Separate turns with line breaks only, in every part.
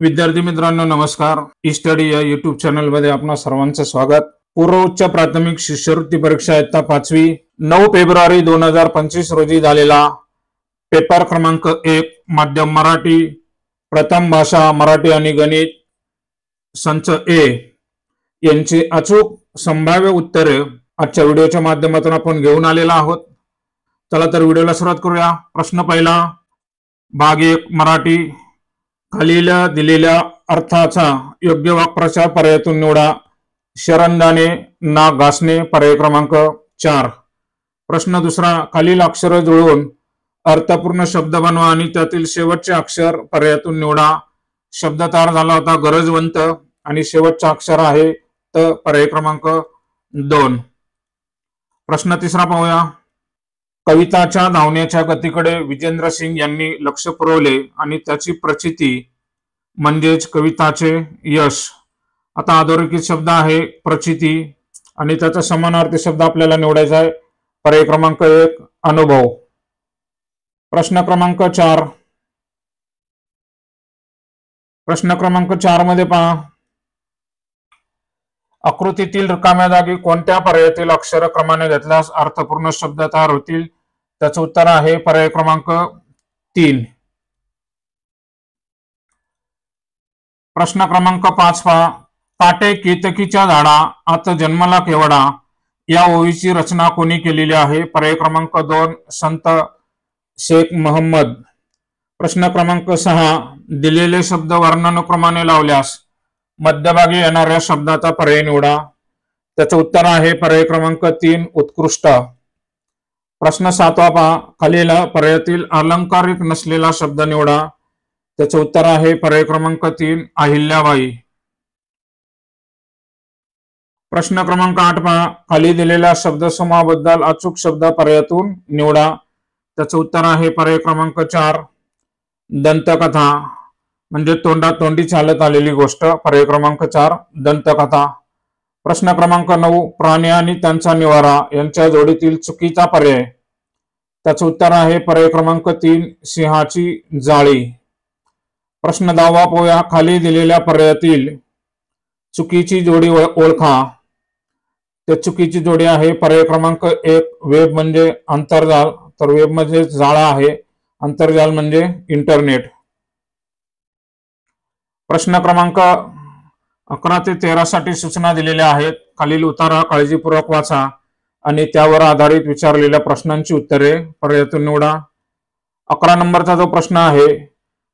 विद्यार्थी मित्रांनो नमस्कार. ई स्टडी या युट्यूब चॅनल मध्ये आपणा सर्वांचं स्वागत. पूर्व उच्च प्राथमिक शिष्यवृत्ती परीक्षा इयत्ता 5वी 9 फेब्रुवारी 2025 रोजी झालेला पेपर क्रमांक 1 माध्यम मराठी प्रथम भाषा मराठी आणि गणित संच ए यांची अचूक संभाव्य उत्तरे आजच्या व्हिडिओच्या माध्यमातून आपण घेऊन आलेला आहोत. चला तर व्हिडिओला सुरुवात करूया. प्रश्न पहिला, भाग 1 मराठी. खालील दिलेल्या अर्थाचा योग्य वाक्प्रचार पर्यायातून निवडा. शरणदाने नाक घासणे पर्याय क्रमांक 4. प्रश्न दुसरा, खालील अक्षर जुळवून अर्थपूर्ण शब्द बनवा आणि त्यातील शेवटचे अक्षर पर्यायातून निवडा. शब्द तयार झाला होता गरजवंत आणि शेवटचे अक्षर आहे त पर्याय क्रमांक 2. प्रश्न तिसरा पाहूया. कविताच्या धावण्याच्या गतीकडे विजेंद्र सिंग यांनी लक्ष पुरवले आणि त्याची प्रचिती म्हणजेच कविताचे यश. आता अधोरेखित शब्द आहे प्रचिती आणि त्याचा समानार्थी शब्द आपल्याला निवडायचा आहे. पर्याय क्रमांक 1 अनुभव. प्रश्न क्रमांक 4. प्रश्न क्रमांक 4 मध्ये पहा, आकृतीतील रिकाम्या जागी कोणत्या पर्यायातील अक्षर क्रमाने घेतल्यास अर्थपूर्ण शब्द तयार होतील. त्याचं उत्तर आहे पर्याय क्रमांक 3. प्रश्न क्रमांक 5 पहा, काटे केतकीच्या झाडा आत जन्मला केवडा या ओवीची रचना कोणी केलेली आहे. पर्याय क्रमांक 2 संत शेख मोहम्मद. प्रश्न क्रमांक 6, दिलेले शब्द वर्णानुक्रमाने लावल्यास मध्यभागी येणाऱ्या शब्दाचा पर्याय निवडा. त्याचं उत्तर आहे पर्याय क्रमांक 3 उत्कृष्ट. प्रश्न 7 पहा, खालील पर्यायातील अलंकारिक नसलेला शब्द निवडा. त्याचे उत्तर आहे पर्याय क्रमांक 3 अहिल्याबाई. प्रश्न क्रमांक 8 पहा, खाली दिलेल्या शब्दसमूहाबद्दल अचूक शब्द पर्यायातून निवडा. त्याचं उत्तर आहे पर्याय क्रमांक 4 दंतकथा म्हणजे तोंडातोंडी चालत आलेली गोष्ट. पर्याय क्रमांक 4 दंतकथा. प्रश्न क्रमांक 9, प्राणी आणि त्यांचा निवारा यांच्या जोडीतील चुकीचा पर्याय. त्याचं उत्तर आहे पर्याय क्रमांक 3 सिंहाची जाळी. प्रश्न 10 पाहूया, खाली दिलेल्या पर्यायातील चुकीची जोडी ओळखा. त्या चुकीची जोडी आहे पर्याय क्रमांक 1 वेब म्हणजे आंतरजाल, तर वेब म्हणजे जाळा आहे, आंतरजाल म्हणजे इंटरनेट. प्रश्न क्रमांक 11 ते 13 साठी सूचना दिलेल्या आहेत. खालील उतारा काळजीपूर्वक वाचा आणि त्यावर आधारित विचारलेल्या प्रश्नांची उत्तरे पर्यायातून निवडा. 11 नंबरचा जो प्रश्न आहे,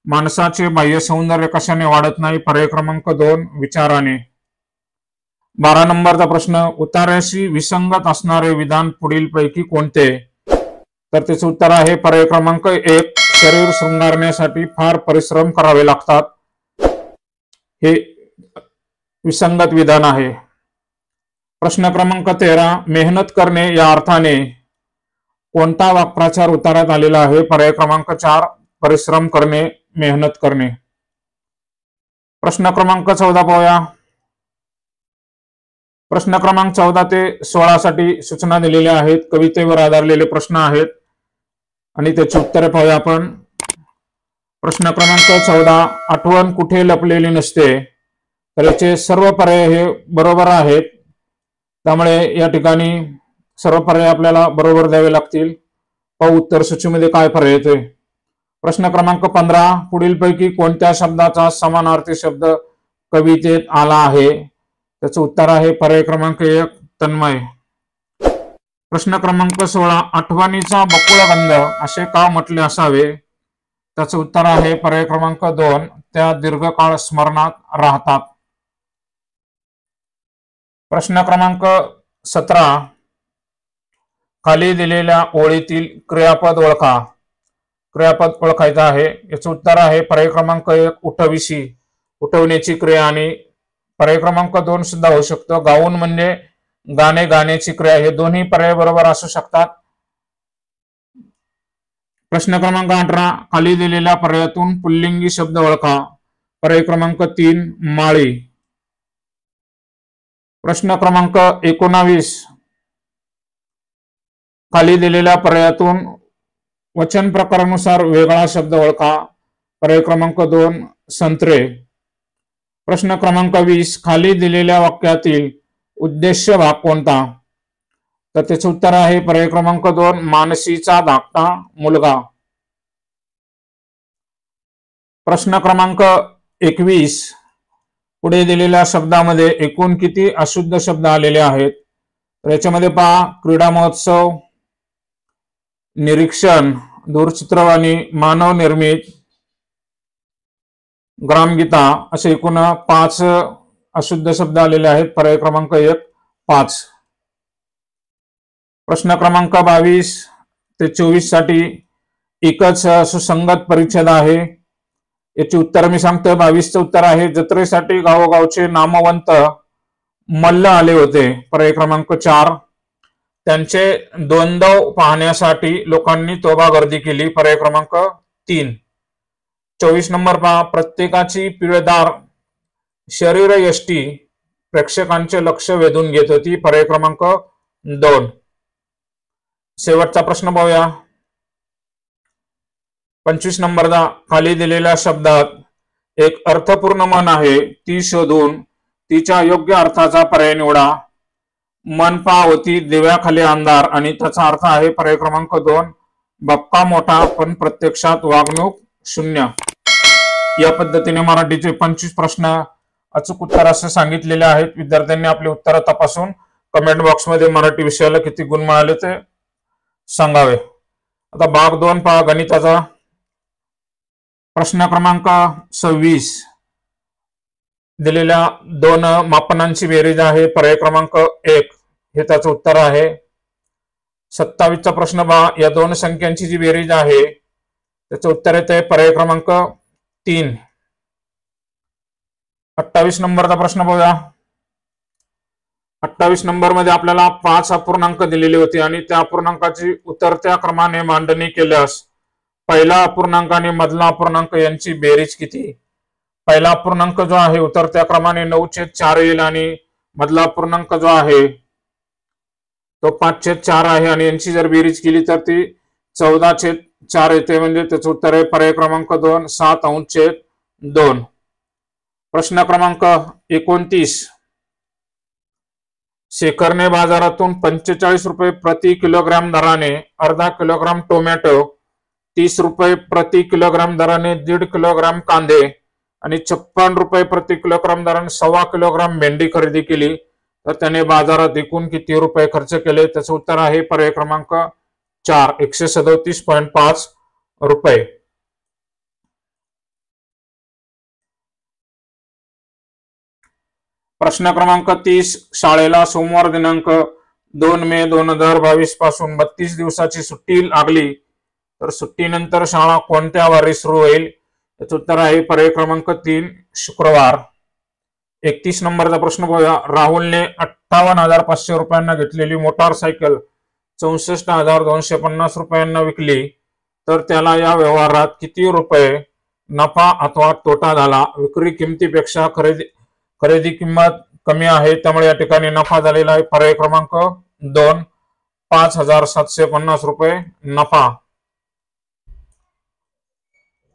माणसाचे बाह्य सौंदर्य कशाने वाढत नाही. पर्याय क्रमांक 2 विचाराने. 12 नंबरचा प्रश्न, उतार्याशी विसंगत असणारे विधान पुढीलपैकी कोणते. तर त्याचे उत्तर आहे पर्याय क्रमांक 1 शरीर शृंगारण्यासाठी फार परिश्रम करावे लागतात. हे विसंगत विधान आहे. प्रश्न क्रमांक 13, मेहनत करणे या अर्थाने कोणता वाक्प्रचार उतार्यात आलेला आहे. पर्याय क्रमांक 4 परिश्रम करणे मेहनत करणे. प्रश्न क्रमांक 14 पाहूया. प्रश्न क्रमांक 14 ते 16 साठी सूचना दिलेल्या आहेत. कवितेवर आधारलेले प्रश्न आहेत आणि त्याची उत्तरे पाहूया आपण. प्रश्न क्रमांक 14, आठवण कुठे लपलेली नसते. तर याचे सर्व पर्याय हे बरोबर आहेत, त्यामुळे या ठिकाणी सर्व पर्याय आपल्याला बरोबर द्यावे लागतील. पाहू उत्तर सूचीमध्ये काय पर्याय येते. प्रश्न क्रमांक 15, पुढीलपैकी कोणत्या शब्दाचा समानार्थी शब्द कवितेत आला आहे. त्याचं उत्तर आहे पर्याय क्रमांक 1 तन्मय. प्रश्न क्रमांक 16, आठवणीचा बकुळगंध असे का म्हटले असावे. त्याचं उत्तर आहे पर्याय क्रमांक 2 त्या दीर्घकाळ स्मरणात राहतात. प्रश्न क्रमांक 17, खाली दिलेल्या ओळीतील क्रियापद ओळखा. क्रियापद ओळखायचं आहे. याचं उत्तर आहे पर्याय क्रमांक 1 उठविशी, उठवण्याची क्रिया. आणि पर्याय क्रमांक 2 सुद्धा होऊ शकतो. गाऊन म्हणजे गाणे गाण्याची क्रिया. हे दोन्ही पर्याय बरोबर असू शकतात. प्रश्न क्रमांक 18, खाली दिलेल्या पर्यायातून पुल्लिंगी शब्द ओळखा. पर्याय क्रमांक 3 माळी. प्रश्न क्रमांक 19, खाली दिलेल्या पर्यायातून वचन प्रकारानुसार वेगळा शब्द ओळखा. पर्याय क्रमांक 2 संत्रे. प्रश्न क्रमांक 20, खाली दिलेल्या वाक्यातील उद्देश्य भाग कोणता? तर त्याचे उत्तर आहे पर्याय क्रमांक 2, मानसीचा धाकटा मुलगा. प्रश्न क्रमांक 21, पुढे दिलेल्या शब्दामध्ये एकूण किती अशुद्ध शब्द आलेले आहेत? तर याच्यामध्ये पहा, क्रीडा महोत्सव, निरीक्षण, दूरचित्रवाणी, मानव निर्मित, ग्रामगीता असे एकूण 5 अशुद्ध शब्द आलेले आहेत. पर्याय क्रमांक 1, 5. प्रश्न क्रमांक 22 ते 24 साठी एकच सुसंगत परिच्छेद आहे. याची उत्तर मी सांगतो. 22चं उत्तर आहे, जत्रेसाठी गावोगावचे नामवंत मल्ल आले होते. पर्याय क्रमांक 4. त्यांचे द्वंद्व पाहण्यासाठी लोकांनी तोबा गर्दी केली. पर्याय क्रमांक 3. 24 नंबर पहा, प्रत्येकाची पिळदार शरीरयष्टी प्रेक्षकांचे लक्ष वेधून घेत होती. पर्याय क्रमांक 2. शेवटचा प्रश्न पाहूया. 25 नंबरचा, खाली दिलेल्या शब्दात एक अर्थपूर्ण म्हण आहे, ती शोधून तिच्या योग्य अर्थाचा पर्याय निवडा. मन पहा होती दिव्याखाली अंधार, आणि त्याचा अर्थ आहे पर्याय क्रमांक 2, बाप्पा मोठा पण प्रत्यक्षात वागणूक शून्य. या पद्धतीने मराठीचे 25 प्रश्न अचूक उत्तर असे सांगितलेले आहेत. विद्यार्थ्यांनी आपली उत्तरं तपासून कमेंट बॉक्समध्ये मराठी विषयाला किती गुण मिळाले ते सांगावे. आता भाग 2 पहा, गणिताचा. प्रश्न क्रमांक 26, दिलेल्या 2 मापनांची बेरीज आहे. पर्याय क्रमांक 1 हे त्याचं उत्तर आहे. 27चा प्रश्न पहा, या 2 संख्यांची जी बेरीज आहे त्याचं उत्तर येते पर्याय क्रमांक 3. 28 नंबरचा प्रश्न बघूया. 28 नंबर मध्ये आपल्याला 5 अपूर्णांक दिलेले होते आणि त्या अपूर्णांकाची उतरत्या क्रमाने मांडणी केल्यास पहिला अपूर्णांक आणि मधला अपूर्णांक यांची बेरीज किती? पहिला अपूर्णांक जो आहे उतरत्या क्रमाने 9/4 येईल आणि मधला अपूर्णांक जो आहे तो 5/4 आहे आणि यांची जर बेरीज केली तर ती 14/4 येते. म्हणजे त्याचं उत्तर आहे पर्याय क्रमांक 2, 7/2. प्रश्न क्रमांक 29, शेखरने बाजारातून 45 रुपये प्रति किलोग्राम दराने अर्धा किलोग्राम टोमॅटो, 30 रुपये प्रति किलोग्राम दराने 1.5 किलोग्राम कांदे आणि 56 रुपये प्रति किलोग्राम दराने 1.25 किलोग्राम भेंडी खरेदी केली, तर त्याने बाजारात एकूण किती रुपये खर्च केले? त्याचं उत्तर आहे पर्याय क्रमांक 4, 137.5 रुपये. प्रश्न क्रमांक 30, शाळेला सोमवार दिनांक 2 मे 2022 पासून 32 दिवसाची सुट्टी लागली, तर सुट्टीनंतर शाळा कोणत्या वारी सुरू होईल? याचं उत्तर आहे पर्याय क्रमांक 3, शुक्रवार. 31 नंबरचा प्रश्न बघूया. राहुलने 58,500 रुपयांना घेतलेली मोटारसायकल 64,250 रुपयांना विकली, तर त्याला या व्यवहारात किती रुपये नफा अथवा तोटा झाला? विक्री किमतीपेक्षा खरेदी किंमत कमी आहे, त्यामुळे या ठिकाणी नफा झालेला आहे. पर्याय क्रमांक 2, 5,750 रुपये नफा.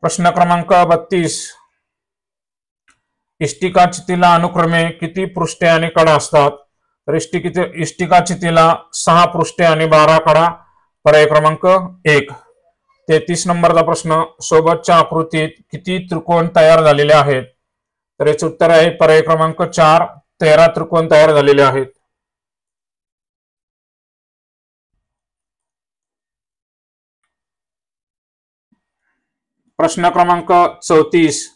प्रश्न क्रमांक 32, इष्टिका चितीला अनुक्रमे किती पृष्ठे आणि कडा असतात? तर इष्टिका चितीला 6 पृष्ठे आणि 12 कडा. पर्याय क्रमांक 1. 33 नंबरचा प्रश्न, सोबतच्या आकृतीत किती त्रिकोण तयार झालेले आहेत? तर याचे उत्तर आहे पर्याय क्रमांक 4, 13 त्रिकोण तयार झालेले आहेत. प्रश्न क्रमांक 34,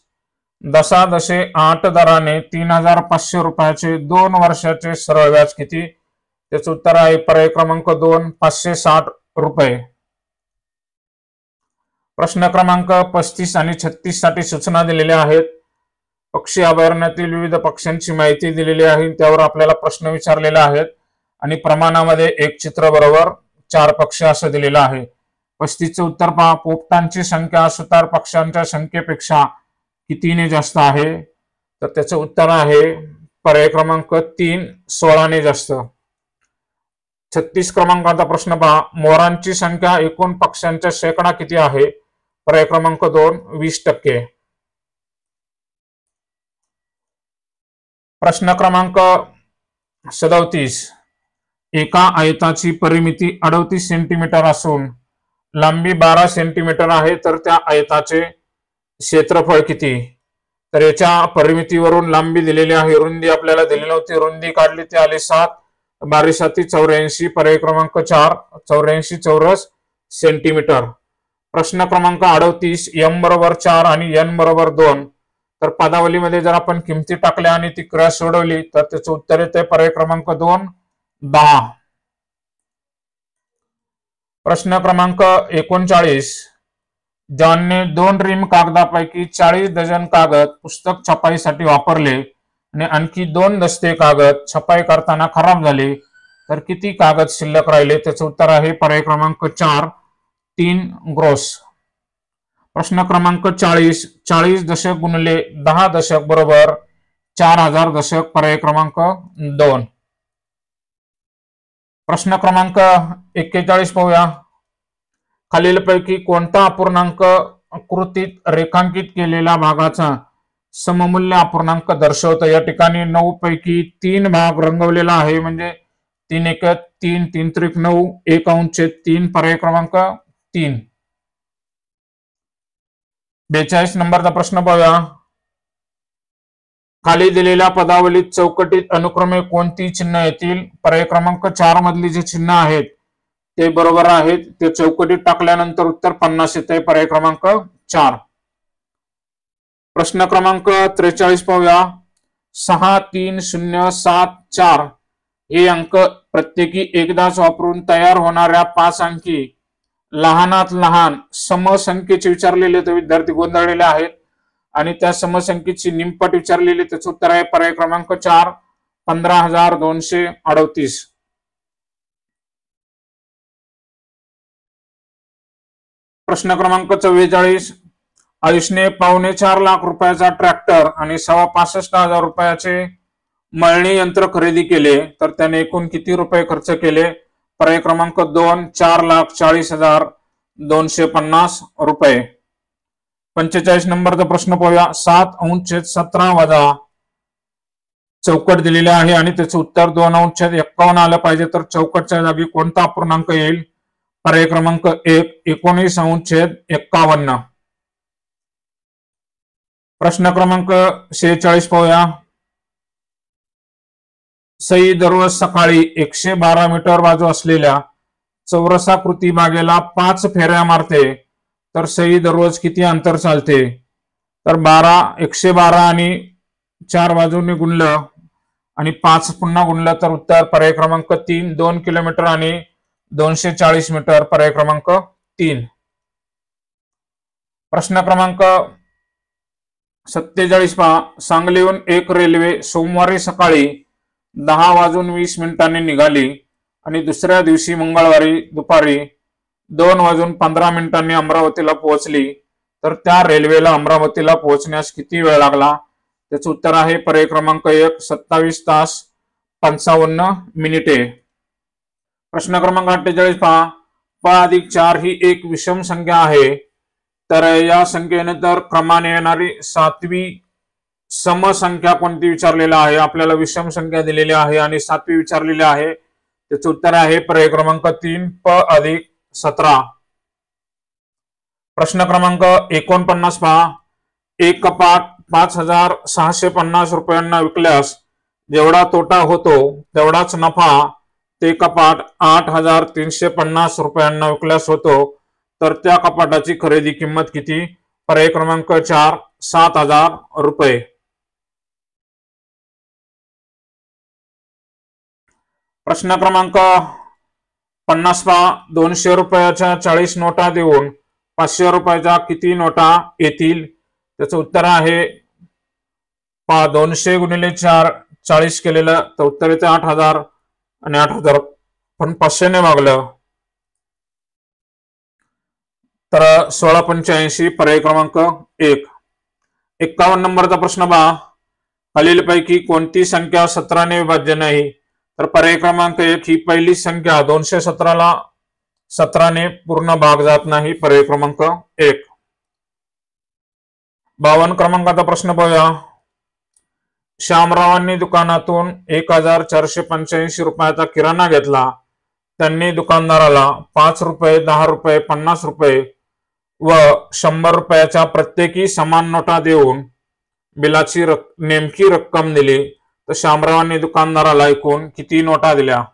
10.8 दराने 3,500 रुपयाचे 2 वर्षाचे सरळ व्याज किती? त्याचं उत्तर आहे पर्याय क्रमांक 2, 560 रुपये. प्रश्न क्रमांक 35 आणि 36 साठी सूचना दिलेल्या आहेत. पक्षी अभयारण्यातील विविध पक्ष्यांची माहिती दिलेली आहे, त्यावर आपल्याला प्रश्न विचारलेले आहेत आणि प्रमाणामध्ये 1 चित्र बरोबर 4 पक्षी असं दिलेलं आहे. 35चं उत्तर पहा, पोपटांची संख्या सुतार पक्ष्यांच्या संख्येपेक्षा कितीने जास्त आहे? तर त्याचं उत्तर आहे पर्याय क्रमांक 3, 16ने जास्त. 36 क्रमांकाचा प्रश्न पहा, मोरांची संख्या एकूण पक्ष्यांच्या शेकडा किती आहे? पर्याय क्रमांक 2, 20%. प्रश्न क्रमांक 37. एका आयताची परिमिती 38 सेंटीमीटर असून लांबी 12 सेंटीमीटर आहे, तर त्या आयताचे क्षेत्रफळ किती? तर याच्या परिमितीवरून लांबी दिलेली आहे, रुंदी आपल्याला दिलेली होती, रुंदी काढली ती आली 7, 12 7 84, पर्याय क्रमांक 4, 84 चौरस सेंटीमीटर. प्रश्न क्रमांक 38. m बरोबर 4 आणि n बरोबर 2. तर पदावलीमध्ये जर आपण किमती टाकल्या आणि ती क्रिया सोडवली तर त्याचं उत्तर येते पर्याय क्रमांक 2, 10. प्रश्न क्रमांक 39. जॉनने 2 रिम कागदापैकी 40 डझन कागद पुस्तक छपाईसाठी वापरले आणि आणखी 2 दस्ते कागद छपाई करताना खराब झाले, तर किती कागद शिल्लक राहिले? त्याचं उत्तर आहे पर्याय क्रमांक 4, 3 ग्रोस. प्रश्न क्रमांक 40. 40 दशक गुणिले 10 दशक बरोबर 4000 दशक, पर्याय क्रमांक 2. प्रश्न क्रमांक 41 पाहूया. खालीलपैकी कोणता अपूर्णांक आकृतीत रेखांकित केलेल्या भागाचा सममूल्य अपूर्णांक दर्शवतो? या ठिकाणी 9 पैकी 3 भाग रंगवलेला आहे, म्हणजे 3 1 3, 3 त्रिक 9, 1 अंश 3, पर्याय क्रमांक 3. 42 नंबरचा प्रश्न पाहूया. खाली दिलेल्या पदावलीत चौकटीत अनुक्रमे कोणती चिन्ह येतील? पर्याय क्रमांक 4 मधली जे चिन्ह आहेत ते बरोबर आहेत, ते चौकटीत टाकल्यानंतर उत्तर 50 येते, पर्याय क्रमांक 4. प्रश्न क्रमांक 43 पाहूया. 6 3 0 7 4 हे अंक प्रत्येकी एकदाच वापरून तयार होणाऱ्या 5 अंकी लहानात लहान समसंख्येचे विचारलेले तर विद्यार्थी गोंधळलेले आहेत आणि त्या समसंख्येची निमपट विचारलेली, त्याचं उत्तर आहे पर्याय क्रमांक 4, 15238. प्रश्न क्रमांक 44. आयुषने 4.25 लाख रुपयाचा ट्रॅक्टर आणि 65,000 रुपयाचे मळणी यंत्र खरेदी केले, तर त्याने एकूण किती रुपये खर्च केले? पर्याय क्रमांक 2, 4,40,250 रुपये. 45 नंबरचा प्रश्न पाहूया. 7 अंश 17 वजा चौकट दिलेले आहे आणि त्याचं उत्तर 2 अंश 51 आलं पाहिजे, तर चौकटच्या जागी कोणता अपूर्णांक येईल? पर्याय क्रमांक 1, 19 अंश 51. प्रश्न क्रमांक 46 पाहूया. सई दररोज सकाळी 112 मीटर बाजू असलेल्या चौरसाकृती बागेला 5 फेऱ्या मारते, तर सई दररोज किती अंतर चालते? तर 112 आणि 4 बाजूने गुणलं आणि 5 पुन्हा गुणलं तर उत्तर पर्याय क्रमांक 3, 2 किलोमीटर आणि 240 मीटर, पर्याय क्रमांक 3. प्रश्न क्रमांक 47 पहा. सांगलीहून एक रेल्वे सोमवारी सकाळी 10:20 निघाली आणि दुसऱ्या दिवशी मंगळवारी दुपारी 2:15 अमरावतीला पोहोचली, तर त्या रेल्वेला अमरावतीला पोहोचण्यास किती वेळ लागला? त्याचं उत्तर आहे पर्याय क्रमांक 1, 27 तास 55 मिनिटे. प्रश्न क्रमांक 48 पहा. 5+4 ही एक विषम संख्या आहे, तर या संख्येनंतर क्रमाने येणारी 7वी समसंख्या कोणती विचारलेला आहे? आपल्याला विषम संख्या दिलेली आहे आणि 7वी विचारलेली आहे, त्याचं उत्तर आहे पर्याय क्रमांक 3, p+17. प्रश्न क्रमांक 49 पहा. एक कपाट 5,650 रुपयांना विकल्यास जेवढा तोटा होतो तेवढाच नफा ते कपाट 8,350 रुपयांना विकल्यास होतो, तर त्या कपाटाची खरेदी किंमत किती? पर्याय क्रमांक 4, 7,000 रुपये. प्रश्न क्रमांक 50 पहा. 200 रुपयाच्या 40 नोटा देऊन 500 रुपयाच्या किती नोटा येतील? त्याचं उत्तर आहे 200 गुणिले 4, 40 केलेलं, तर उत्तर येते 8,000 आणि 8,000 पण 500 ने भागलं तर 1685, पर्याय क्रमांक 1. 51 नंबरचा प्रश्न पहा. खालीलपैकी कोणती संख्या 17 ने विभाज्य नाही? तर पर्याय क्रमांक 1 ही पहिली संख्या 217ला 17 ने पूर्ण भाग जात नाही, पर्याय क्रमांक 1. 52 क्रमांकाचा प्रश्न पाहूया. श्यामरावांनी दुकानातून 1485 रुपयाचा किराणा घेतला. त्यांनी दुकानदाराला 5 रुपये, 10 रुपये, 50 रुपये व 100 रुपयाच्या प्रत्येकी समान नोटा देऊन बिलाची नेमकी रक्कम दिली तर श्यामरावांनी दुकानदाराला एकूण किती नोटा दिल्या?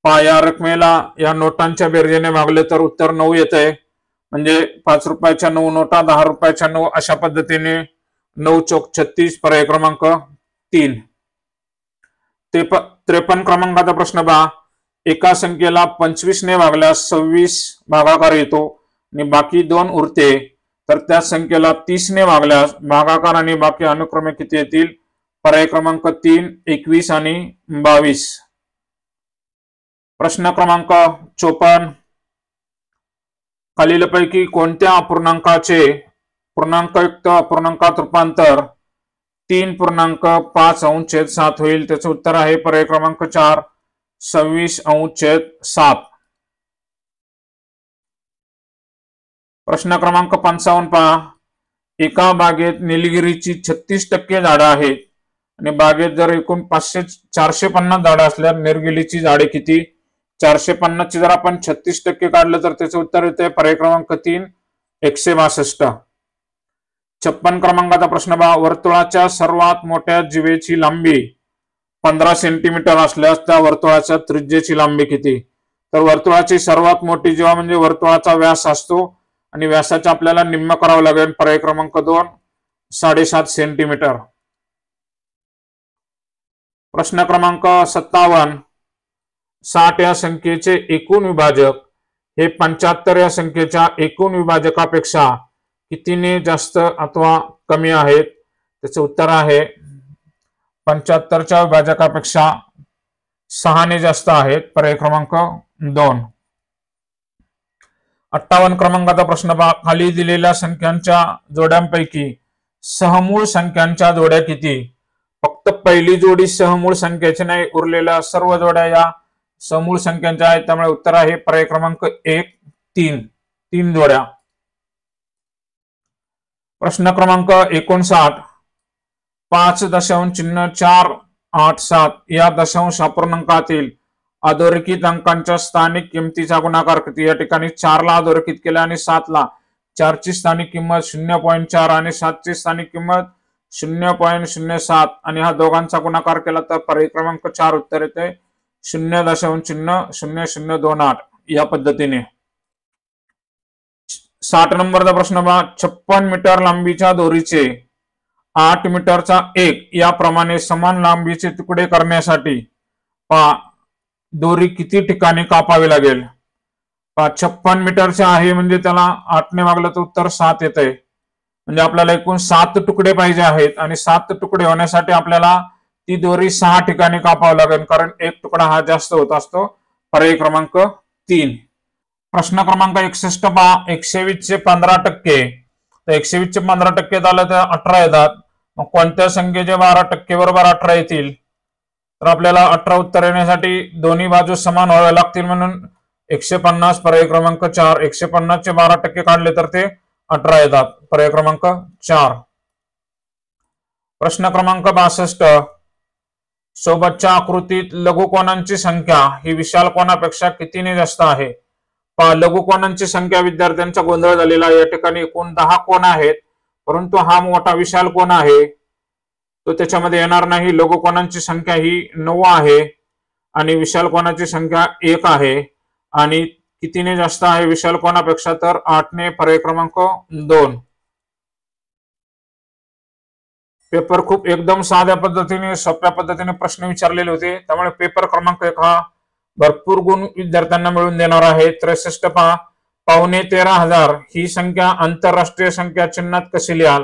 या रकमेला या नोटांच्या बेरजेने भागले तर उत्तर 9 येते. म्हणजे 5 रुपयाच्या 9 नोटा, 10 रुपयाच्या 9, अशा पद्धतीने 9 चौक 36. पर्याय क्रमांक 3. 53 क्रमांकाचा प्रश्न पहा. एका संख्येला 25 ने भागल्यास 26 भागाकार येतो आणि बाकी 2 उरते, तर त्या संख्येला 30 ने भागल्यास भागाकार आणि बाकी अनुक्रमे किती येतील? पर्याय क्रमांक 3, 21 आणि 22. प्रश्न क्रमांक 54. खालीलपैकी कोणत्या अपूर्णांकाचे पूर्णांकयुक्त अपूर्णांकात रूपांतर 3.5 होईल? त्याचं उत्तर आहे पर्याय क्रमांक 4, 26/7. प्रश्न क्रमांक 55 पहा. एका बागेत निलगिरीची 36% झाडं आहेत आणि बागेत जर एकूण 450 झाडं असल्यास निलगिरीची झाडे किती? 450 ची जर आपण 36% काढलं तर त्याचं उत्तर येते पर्याय क्रमांक 3, 162. 56 क्रमांकाचा प्रश्न पहा. वर्तुळाच्या सर्वात मोठ्या जीवेची लांबी 15 सेंटीमीटर असल्यास त्या वर्तुळाच्या त्रिज्येची लांबी किती? तर वर्तुळाची सर्वात मोठी जीवा म्हणजे वर्तुळाचा व्यास असतो आणि व्यासाचा आपल्याला निम्म करावं लागेल. पर्याय क्रमांक 2, 7.5 सेंटीमीटर. प्रश्न क्रमांक 57. 60 या संख्येचे एकूण विभाजक हे 75 या संख्येच्या एकूण विभाजकापेक्षा कितीने जास्त अथवा कमी आहेत? त्याचे उत्तर आहे 75च्या विभाजकापेक्षा 6 ने जास्त आहेत. पर्याय क्रमांक 2. 58 क्रमांकाचा प्रश्न पहा. खाली दिलेल्या संख्यांच्या जोड्यांपैकी सहमूळ संख्यांच्या जोड्या किती? फक्त पहिली जोडी सहमूळ संख्येची नाही, उरलेल्या सर्व जोड्या या समूळ संख्यांच्या आहेत. त्यामुळे उत्तर आहे पर्याय क्रमांक 1, 3 जोड्या. प्रश्न क्रमांक 59. 5.487 या दशांश अपूर्णांकातील अधोरेखित अंकांच्या स्थानिक किमतीचा गुणाकार किती? या ठिकाणी 4 ला अधोरेखित केला आणि 7 ला. 4 ची स्थानिक किंमत 0.4 आणि 7 ची स्थानिक किंमत 0.07 आणि हा दोघांचा गुणाकार केला तर पर्याय क्रमांक 4 उत्तर येते 0.0028 या पद्धतीने. 60 नंबरचा प्रश्न पहा. 56 मीटर लांबीच्या दोरीचे 8 मीटरचा 1 याप्रमाणे समान लांबीचे तुकडे करण्यासाठी दोरी किती ठिकाणी कापावी लागेल? 56 मीटरचे आहे म्हणजे त्याला 8 ने भागलं तर उत्तर 7 येत आहे. म्हणजे आपल्याला एकूण 7 तुकडे पाहिजे आहेत आणि 7 तुकडे होण्यासाठी आपल्याला ती दोरी 6 ठिकाणी कापावी लागेल, कारण एक तुकडा हा जास्त होत असतो. पर्याय क्रमांक 3. प्रश्न क्रमांक 61 पहा. 120 चे 15%, तर 120 चे 15% झालं तर 18 येतात. मग कोणत्या संख्येचे 12% बरोबर 18 येतील? तर आपल्याला 18 उत्तर येण्यासाठी दोन्ही बाजू समान व्हाव्या लागतील, म्हणून 150 पर्याय क्रमांक 4. 150 चे 12% काढले तर ते 18 येतात. पर्याय क्रमांक 4. प्रश्न क्रमांक 62. सोबतच्या आकृतीत लघुकोनांची संख्या ही विशाल कोनापेक्षा कितीने जास्त आहे? लघुकोनांची संख्या विद्यार्थ्यांचा गोंधळ झालेला. या ठिकाणी एकूण 10 कोन आहेत, परंतु हा मोठा विशाल कोन आहे तो त्याच्यामध्ये येणार नाही. लघुकोनांची संख्या ही 9 आहे आणि विशाल कोनाची संख्या 1 आहे. आणि कितीने जास्त आहे विशाल कोनापेक्षा? तर 8 ने. पर्याय क्रमांक 2. पेपर खूप एकदम साध्या पद्धतीने, सोप्या पद्धतीने प्रश्न विचारलेले होते, त्यामुळे पेपर क्रमांक 1 हा भरपूर गुण विद्यार्थ्यांना मिळवून देणार आहे. 63 पहा. 13,500 ही संख्या आंतरराष्ट्रीय संख्या चिन्हात कशी लिहाल?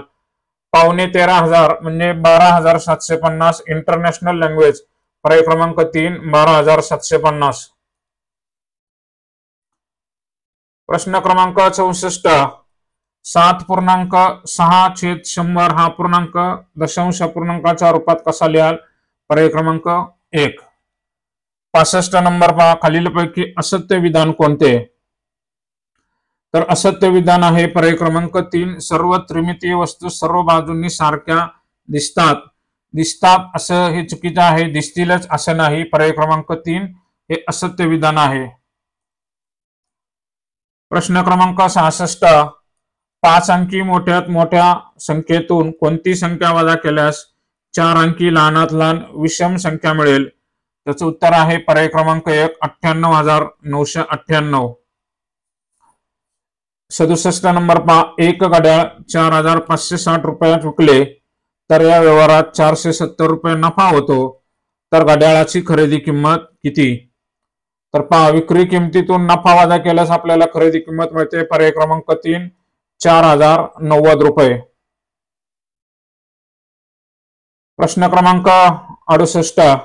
13,500 म्हणजे 12,750 इंटरनॅशनल लँग्वेज. पर्याय क्रमांक 3, 12,750. प्रश्न क्रमांक 64. 7.6/100 हा पूर्णांक दशांश अपूर्णांकाच्या रूपात कसा लिहाल? पर्याय क्रमांक 1. 65 नंबर पहा. खालीलपैकी असत्य विधान कोणते? तर असत्य विधान आहे पर्याय क्रमांक 3. सर्व त्रिमितीय वस्तू सर्व बाजूंनी सारख्या दिसतात दिसतात असं हे चुकीचं आहे, दिसतीलच असं नाही. पर्याय क्रमांक 3 हे असत्य विधान आहे. प्रश्न क्रमांक 66, 5 अंकी मोठ्यात मोठ्या संख्येतून कोणती संख्या वजा केल्यास 4 अंकी लहानात लहान विषम संख्या मिळेल? त्याचं उत्तर आहे पर्याय क्रमांक 1, 98,998. 67 नंबर पहा, एक घड्याळ 4,560 रुपयात विकले तर या व्यवहारात 470 रुपये नफा होतो, तर घड्याळाची खरेदी किंमत किती? तर पहा, विक्री किमतीतून नफा वजा केल्यास आपल्याला खरेदी किंमत मिळते पर्याय क्रमांक 3, 4,090 रुपये. प्रश्न क्रमांक 68,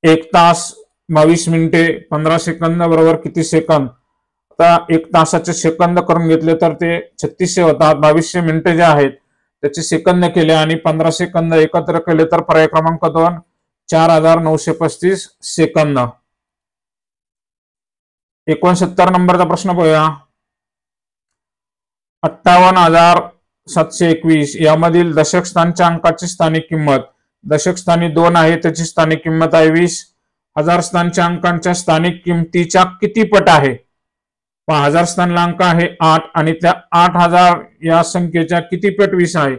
1 तास 22 मिनिटे 15 सेकंद बरोबर किती सेकंद? आता 1 तासाचे सेकंद करून घेतले तर ते 3600 होतात. 2200 मिनिटे जे आहेत त्याचे सेकंद केले आणि 15 सेकंद एकत्र केले तर पर्याय क्रमांक 2, 4,935 सेकंद. 69 नंबरचा प्रश्न पाहूया. 58,721 यामधील दशक स्थानच्या अंकाची स्थानिक किंमत, दशक स्थानी 2 आहे त्याची स्थानिक किंमत आहे 20. हजार स्थानच्या अंकांच्या स्थानिक किमतीच्या किती पट आहे? 1000 स्थानला अंक आहे 8 आणि त्या 8000 या संख्येच्या किती पट 20 आहे?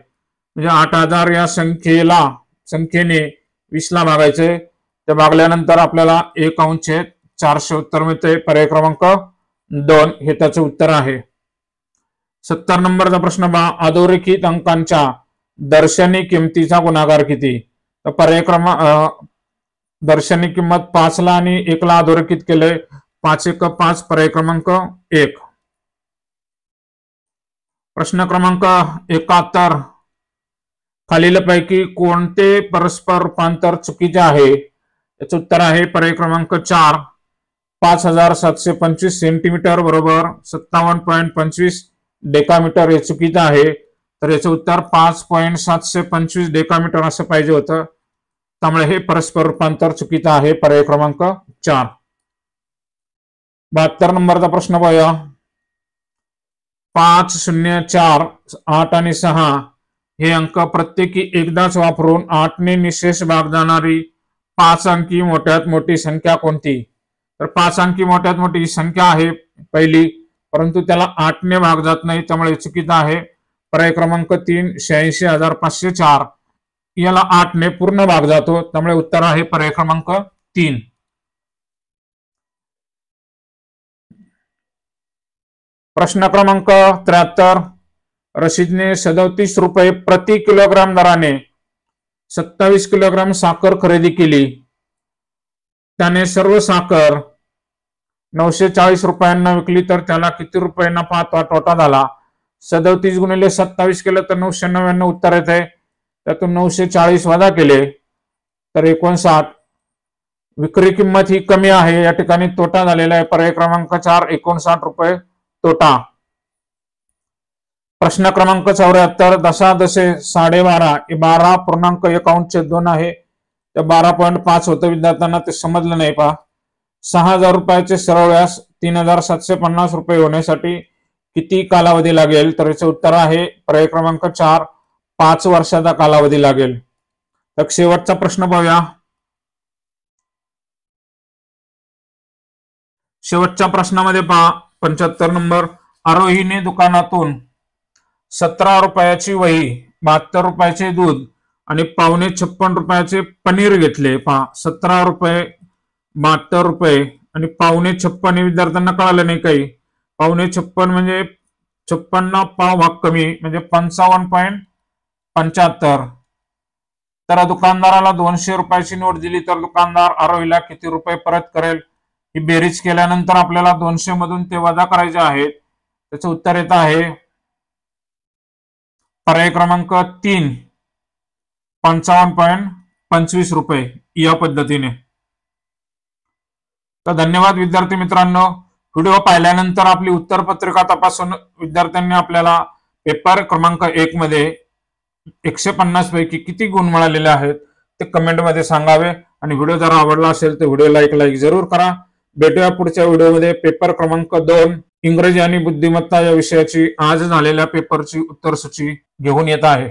म्हणजे 8000 या संख्येने 20 ला भागायचे. ते भागल्यानंतर आपल्याला 1/400 उत्तर मिळते. पर्याय क्रमांक 2 हे त्याचे उत्तर आहे. 70 नंबरचा प्रश्न पहा, अधोरेखित अंकांच्या दर्शनी किमतीचा गुणाकार किती? तर पर्याय क्रमांक दर्शनी किंमत 5 ला आणि 1 ला अधोरेखित केले, 5 1 5, पर्याय क्रमांक 1. प्रश्न क्रमांक 71, खालीलपैकी कोणते परस्पर रूपांतर चुकीचे आहे? याचं उत्तर आहे पर्याय क्रमांक 4, 5,725 सेंटीमीटर बरोबर 57.25 डेकामीटर हे चुकीचं आहे. तर याचं उत्तर 5.725 डेकामीटर असं पाहिजे होतं, त्यामुळे हे परस्पर रूपांतर चुकीचं आहे. पर्याय क्रमांक 4. 72 नंबरचा प्रश्न पाहूया. 5 0 4 8 आणि 6 हे अंक प्रत्येकी एकदाच वापरून 8 ने निशेष भाग जाणारी 5 अंकी मोठ्यात मोठी संख्या कोणती? तर 5 अंकी मोठ्यात मोठी संख्या आहे पहिली, परंतु त्याला 8 ने भाग जात नाही, त्यामुळे चुकीचं आहे. पर्याय क्रमांक 3, 86,504 याला 8 ने पूर्ण भाग जातो, त्यामुळे उत्तर आहे पर्याय क्रमांक 3. प्रश्न क्रमांक 73, रशीदने 37 रुपये प्रति किलोग्राम दराने 27 किलोग्राम साखर खरेदी केली. त्याने सर्व साखर 940 रुपयांना विकली तर त्याला किती रुपये नफा तोटा झाला? 37 गुणिले 27 केलं तर 999 उत्तर येते. त्यातून 940 वजा केले तर 59. विक्री किंमत ही कमी आहे, या ठिकाणी तोटा झालेला आहे. पर्याय क्रमांक 4, 59 रुपये तोटा. प्रश्न क्रमांक 74, दशादशे 12.5 हे 12.1/2 आहे, ते 12.5 होतं. विद्यार्थ्यांना ते समजलं नाही. पहा, 6,000 रुपयाचे सरळ व्याज 3,750 रुपये होण्यासाठी किती कालावधी लागेल? तर याचे उत्तर आहे पर्याय क्रमांक 4, 5 वर्षाचा कालावधी लागेल. तर शेवटचा प्रश्न पाहूया. शेवटच्या प्रश्नामध्ये पहा, 75 नंबर, आरोहीने दुकानातून 17 रुपयाची वही, 72 रुपयाचे दूध आणि 56 रुपयाचे पनीर घेतले. पहा, 17 रुपये, 72 रुपये आणि 56 विद्यार्थ्यांना कळालं नाही काही. 56 म्हणजे 56 पाव भाग कमी म्हणजे 55.75. तर दुकानदाराला 200 रुपयाची नोट दिली तर दुकानदार आरोहीला किती रुपये परत करेल? ही बेरीज केल्यानंतर आपल्याला 200 मधून ते वजा करायचे आहेत. त्याचं उत्तर येत आहे पर्याय क्रमांक 3, 55.25 रुपये या पद्धतीने. तर धन्यवाद विद्यार्थी मित्रांनो. व्हिडिओ पाहिल्यानंतर आपली उत्तर पत्रिका तपासून विद्यार्थ्यांनी आपल्याला पेपर क्रमांक 1 मध्ये 150 पैकी किती गुण मिळालेले आहेत ते कमेंट मध्ये सांगावे. आणि व्हिडिओ जर आवडला असेल तर व्हिडिओला एक लाईक जरूर करा. भेटूया पुढच्या व्हिडिओमध्ये. पेपर क्रमांक 2 इंग्रजी आणि बुद्धिमत्ता या विषयाची आज झालेल्या पेपरची उत्तर सूची घेऊन येत आहे.